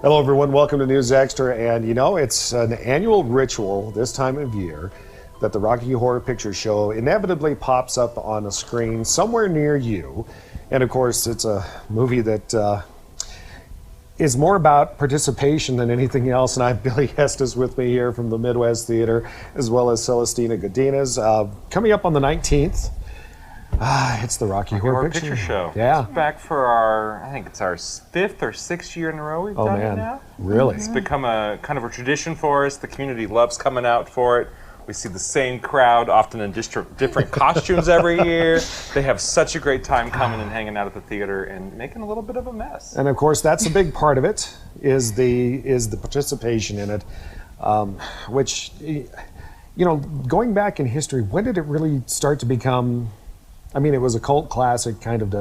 Hello, everyone. Welcome to News Extra. And you know, it's an annual ritual this time of year that the Rocky Horror Picture Show inevitably pops up on a screen somewhere near you. And of course, it's a movie that is more about participation than anything else. And I have Billy Estes with me here from the Midwest Theater, as well as Celestina Godinez. Coming up on the 19th, it's the Rocky Horror Picture Show. Yeah. It's back for our, I think it's our 5th or 6th year in a row we've done it now. Really? It's become a kind of a tradition for us. The community loves coming out for it. We see the same crowd, often in different costumes every year. They have such a great time coming and hanging out at the theater and making a little bit of a mess. And of course, that's a big part of it, is the participation in it, which, you know, going back in history, when did it really start to become, I mean, it was a cult classic kind of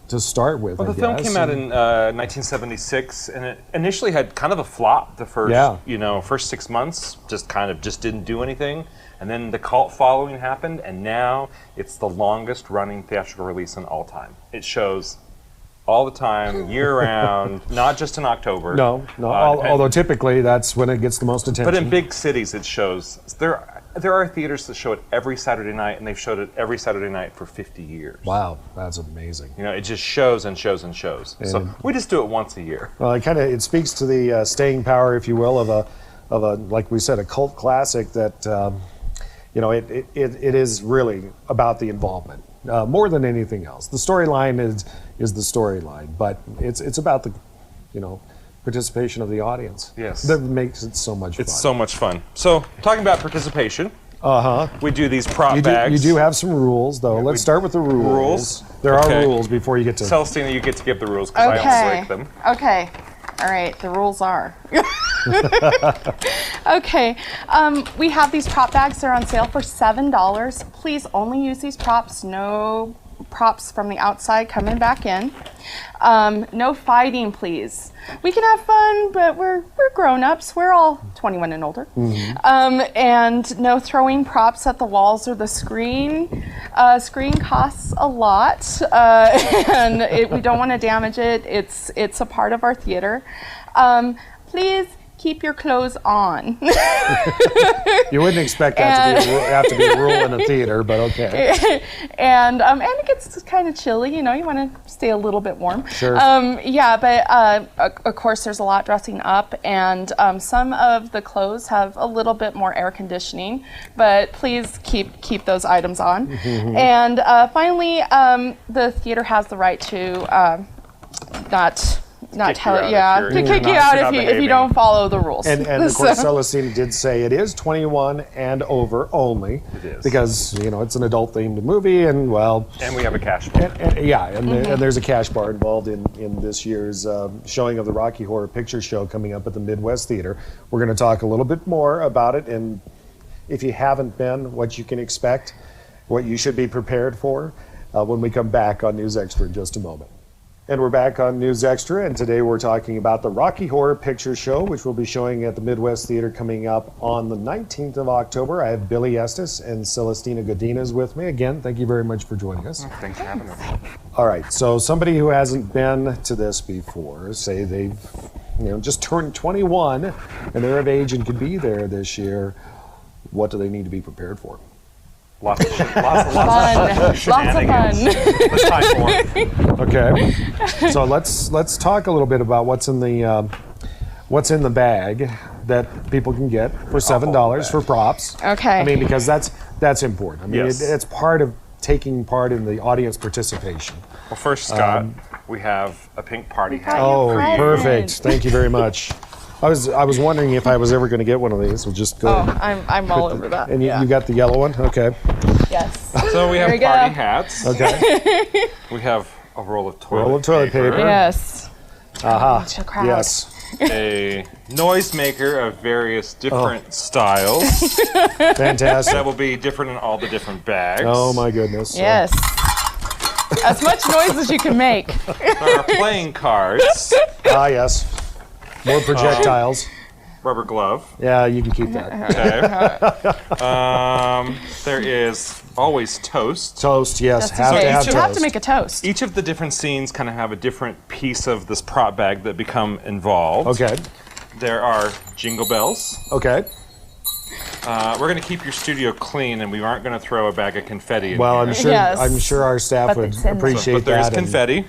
to start with. Well, the film came out in 1976, and it initially had kind of a flop the first 6 months, just didn't do anything. And then the cult following happened, and now it's the longest running theatrical release in all time. It shows all the time, year-round, not just in October. No, although typically that's when it gets the most attention. But in big cities it shows. There are theaters that show it every Saturday night, and they've showed it every Saturday night for 50 years. Wow, that's amazing. You know, it just shows and shows and shows. And so we just do it once a year. Well, it speaks to the staying power, if you will, of a like we said, a cult classic that you know, it is really about the involvement more than anything else. The storyline is the storyline, but it's about the, you know, participation of the audience. Yes. That makes it so much fun. It's so much fun. So, talking about participation, we do these prop You bags. do have some rules, though. Let's start with the rules. There are rules before you get to... Celestina, you get to give the rules, because I always break them. Okay. All right, the rules are. Okay, we have these prop bags. They're on sale for $7. Please only use these props. No props from the outside coming back in. No fighting, please. We can have fun, but we're grown-ups. We're all 21 and older. And no throwing props at the walls or the screen. Screen costs a lot, and we don't want to damage it. It's a part of our theater. Please keep your clothes on. You wouldn't expect that to have to be a rule in a theater, but okay. And it gets kind of chilly, you know, you want to stay a little bit warm. Sure. Yeah, but of course there's a lot dressing up, and some of the clothes have a little bit more air conditioning, but please keep those items on. And finally, the theater has the right to not tell it, to kick you out if you don't follow the rules. And of course, Celestina did say it is 21 and over only. It is. Because, you know, it's an adult-themed movie, and well... And we have a cash bar. And there's a cash bar involved in this year's showing of the Rocky Horror Picture Show coming up at the Midwest Theater. We're going to talk a little bit more about it, and if you haven't been, what you can expect, what you should be prepared for, when we come back on News Extra in just a moment. And we're back on News Extra, and today we're talking about the Rocky Horror Picture Show, which will be showing at the Midwest Theater coming up on the 19th of October. I have Billy Estes and Celestina Godinez with me. Again, thank you very much for joining us. Thanks for having us. All right, so somebody who hasn't been to this before, say they've just turned 21 and they're of age and could be there this year, what do they need to be prepared for? Lots of fun. Lots of fun. There's time for it. Okay, so let's talk a little bit about what's in the bag that people can get for $7 for props. Okay. I mean, because that's important. I mean, it's part of taking part in the audience participation. Well, first, Scott, we have a pink party hat. Oh, perfect! Thank you very much. I was wondering if I was ever going to get one of these. We'll just go. Oh, I'm all over that. And you got the yellow one, okay? Yes. So we have party hats. Okay. We have a roll of toilet paper. Yes. Aha. Yes. A noisemaker of various different styles. Fantastic. That will be different in all the different bags. Oh my goodness. Yes. As much noise as you can make. There are playing cards. Ah, yes. More projectiles. Rubber glove. Yeah, you can keep that. Okay. There is always toast. Toast, yes, Just in have to case. have You toast. have to make a toast. Each of the different scenes kind of have a different piece of this prop bag that become involved. Okay, There are jingle bells. okay. We're going to keep your studio clean, and we aren't going to throw a bag of confetti in Well, here. Yes. I'm sure our staff But would it's in there. appreciate But there's that. and- confetti.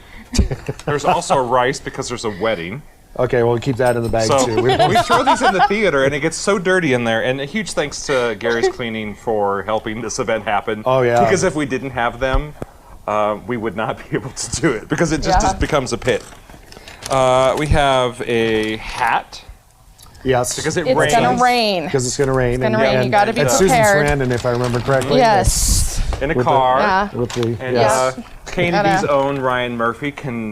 There's also rice because there's a wedding. Okay, we'll keep that in the bag So too. we throw these in the theater, and it gets so dirty in there. And a huge thanks to Gary's Cleaning for helping this event happen. Oh, yeah. Because if we didn't have them, we would not be able to do it because it just becomes a pit. We have a hat Yes, because it It's rains. gonna rain. because it's going to rain. gonna rain, you gotta be and prepared. Susan's friend, and if I remember correctly. Yes. in a With the- car. Yeah. With the, And yes. KNEB's Gotta- own Ryan Murphy can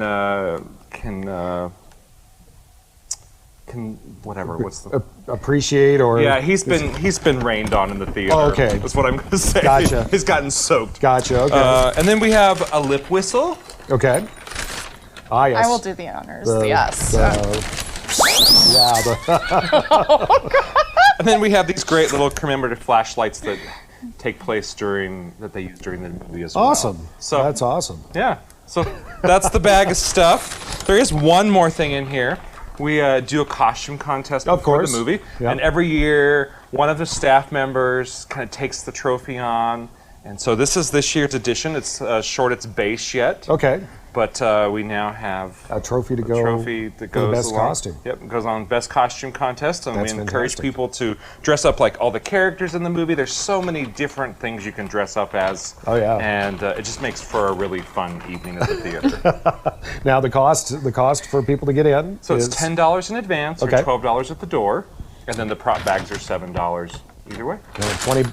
whatever. What's the Appreciate or. Yeah, he's been rained on in the theater. Oh, okay. That's what I'm going to say. Gotcha. He's gotten soaked. Gotcha, okay. And then we have a lip whistle. Okay. Ah, yes. I will do the honors. The- Yes. Yeah, And then we have these great little commemorative flashlights that take place that they use during the movie as well. awesome. So That's awesome. yeah. So that's the bag of stuff. There is one more thing in here. We do a costume contest Of before course. the movie, Yep. and every year one of the staff members kind of takes the trophy on. And so this is this year's edition. It's short its base yet, Okay. but we now have A trophy to a go. trophy that for the goes best along. costume. Yep, it goes on best costume contest, and That's we encourage fantastic. people to dress up like all the characters in the movie. There's so many different things you can dress up as. Oh, yeah. And it just makes for a really fun evening at the theater. Now the cost for people to get in. So it's is $10 in advance Okay. or $12 at the door, and then the prop bags are $7 either way.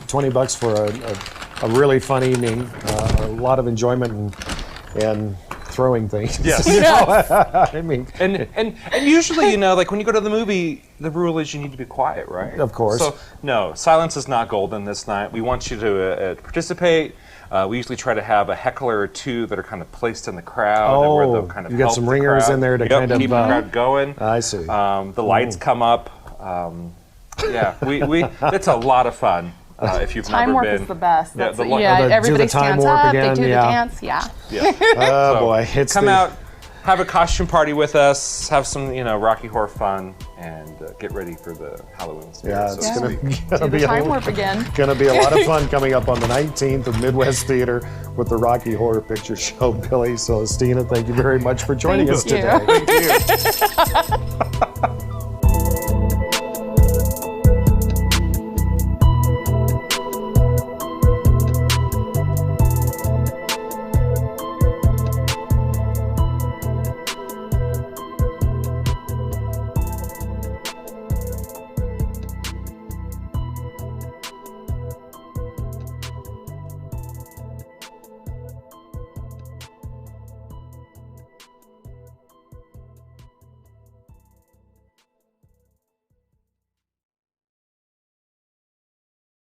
20 bucks for a really fun evening, a lot of enjoyment and throwing things. Yes. I mean, And usually, like when you go to the movie, the rule is you need to be quiet, right? Of course. So no, silence is not golden this night. We want you to participate. We usually try to have a heckler or two that are kind of placed in the crowd. Oh, where they'll kind of you got help some the ringers crowd. in there to Yep, kind of, keep the crowd going. I see. The lights come up. Yeah, we it's a lot of fun. If you've Time never warp been. is the best. Yeah, That's the it. lo- Yeah, do the everybody time stands warp up. again, They do yeah. the dance. Yeah. Yeah. Oh So, boy, it's come the- out, have a costume party with us, have some Rocky Horror fun, and get ready for the Halloween spirit. Yeah, so it's to gonna, speak. gonna Do be the time a, warp again. gonna be a lot of fun coming up on the 19th of Midwest Theater with the Rocky Horror Picture Show. Billy, Celestina, thank you very much for joining us Thank you. today. Thank you.